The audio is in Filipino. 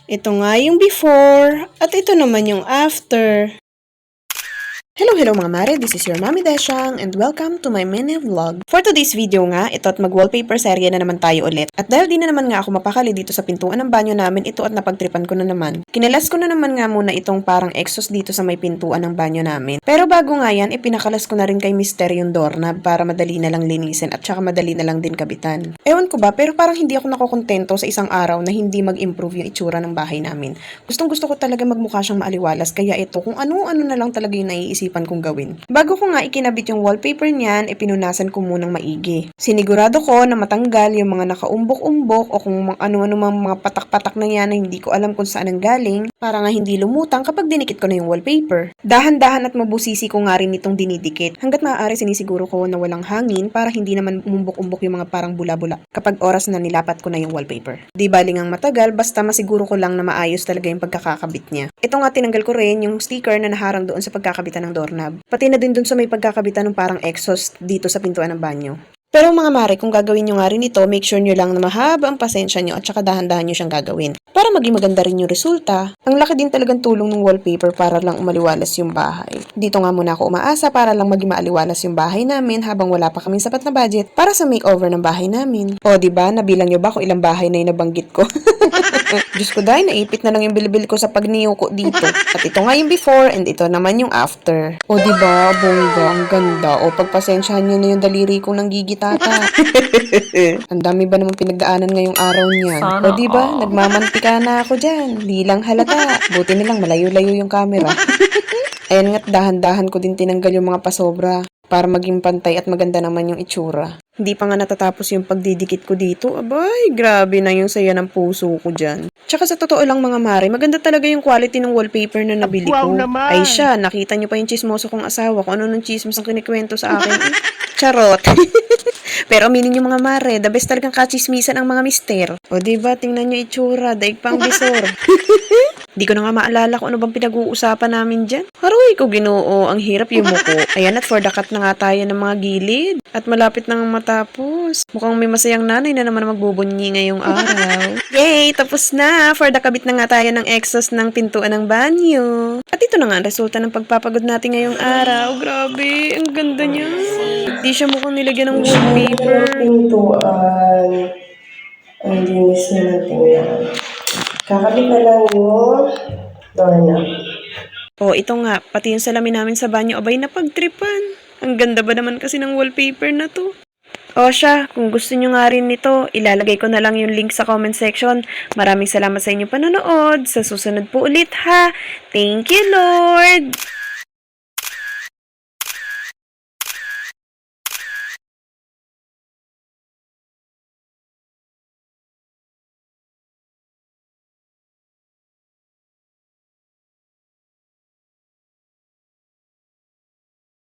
Ito nga yung before at ito naman yung after. Hello mga mare, this is your Mami Desyang and welcome to my mini vlog. For today's video nga, ito at mag-wallpaper serye na naman tayo ulit. At dahil di na naman nga ako mapakali dito sa pintuan ng banyo namin, ito at napagtripan ko na naman. Kinalas ko na naman nga muna itong parang exhaust dito sa may pintuan ng banyo namin. Pero bago nga yan, ipinakalas ko na rin kay Mister yung doorknob para madali na lang linisin at saka madali na lang din kabitan. Ewan ko ba, pero parang hindi ako nakokontento sa isang araw na hindi mag-improve yung itsura ng bahay namin. Gustong gusto ko talaga magmukha siyang maaliwalas, kaya ito kung ano-ano na lang talaga yung naiisipan kong gawin. Bago ko nga ikinabit yung wallpaper niyan, pinunasan ko munang maigi. Sinigurado ko na matanggal yung mga nakaumbok-umbok o kung ano-ano mga patak-patak na yan na hindi ko alam kung saan ang galing para nga hindi lumutang kapag dinikit ko na yung wallpaper. Dahan-dahan at mabusisi ko nga rin itong dinidikit. Hanggat maaari sinisiguro ko na walang hangin para hindi naman umumbok-umbok yung mga parang bula-bula kapag oras na nilapat ko na yung wallpaper. Di baling ang matagal basta masiguro ko lang na maayos talaga yung pagkakakabit niya. Ito nga tinanggal ko rin yung sticker na naharang doon sa pagkakabitan ng doorknob. Pati na din dun sa may pagkakabitan ng parang exhaust dito sa pintuan ng banyo. Pero mga mare, kung gagawin nyo nga rin ito, make sure nyo lang na mahaba ang pasensya nyo at saka dahan-dahan nyo siyang gagawin. Para maging maganda rin yung resulta. Ang laki din talagang tulong ng wallpaper para lang umaliwalas yung bahay. Dito nga muna ako umaasa para lang maging maaliwalas yung bahay namin habang wala pa kaming sapat na budget para sa makeover ng bahay namin. O diba, nabilang nyo ba kung ilang bahay na yung nabanggit ko? Diyos ko dahil, naipit na lang yung bilbil ko sa pagniyo ko dito. At ito nga yung before and ito naman yung after. O diba, bongga, ang ganda. O pagpasensyahan nyo na yung daliri kong nanggigitata. Ang dami ba naman pinagdaanan ngayong araw niyan? O diba, nagmamantika na ako dyan. Di lang halata. Buti na lang malayo-layo yung camera. Ayan nga't dahan-dahan ko din tinanggal yung mga pasobra para maging pantay at maganda naman yung itsura. Hindi pa nga natatapos yung pagdidikit ko dito. Abay, grabe na yung saya ng puso ko dyan. Tsaka sa totoo lang mga mare, maganda talaga yung quality ng wallpaper na nabili ko. Ay siya, nakita niyo pa yung chismoso kong asawa kung ano nung chismos ang kinikwento sa akin. Charot. Pero aminin niyo mga mare, the best talagang kachismisan ang mga mister. O diba, tingnan niyo itsura, daig pang bisor. Di ko na nga maalala kung ano bang pinag-uusapan namin dyan. Haroy ko ginoo, ang hirap yung muko. Ayan at for the cut na nga tayo ng mga gilid. At malapit nang matapos. Mukhang may masayang nanay na naman magbubunyi ngayong araw. Yay! Tapos na! For the kabit na nga tayo ng exhaust ng pintuan ng banyo. At ito na nga ang resulta ng pagpapagod natin ngayong araw. Grabe! Ang ganda niya! Di siya mukhang nilagyan ng wallpaper. Pintuan. Ang linis na natin yan. Kakabit na lang yung doorknob. Oh, ito nga, pati yung salamin namin sa banyo, abay napagtripan. Ang ganda ba naman kasi ng wallpaper na to? O siya, kung gusto nyo nga rin nito, ilalagay ko na lang yung link sa comment section. Maraming salamat sa inyong panonood. Sa susunod po ulit ha. Thank you, Lord!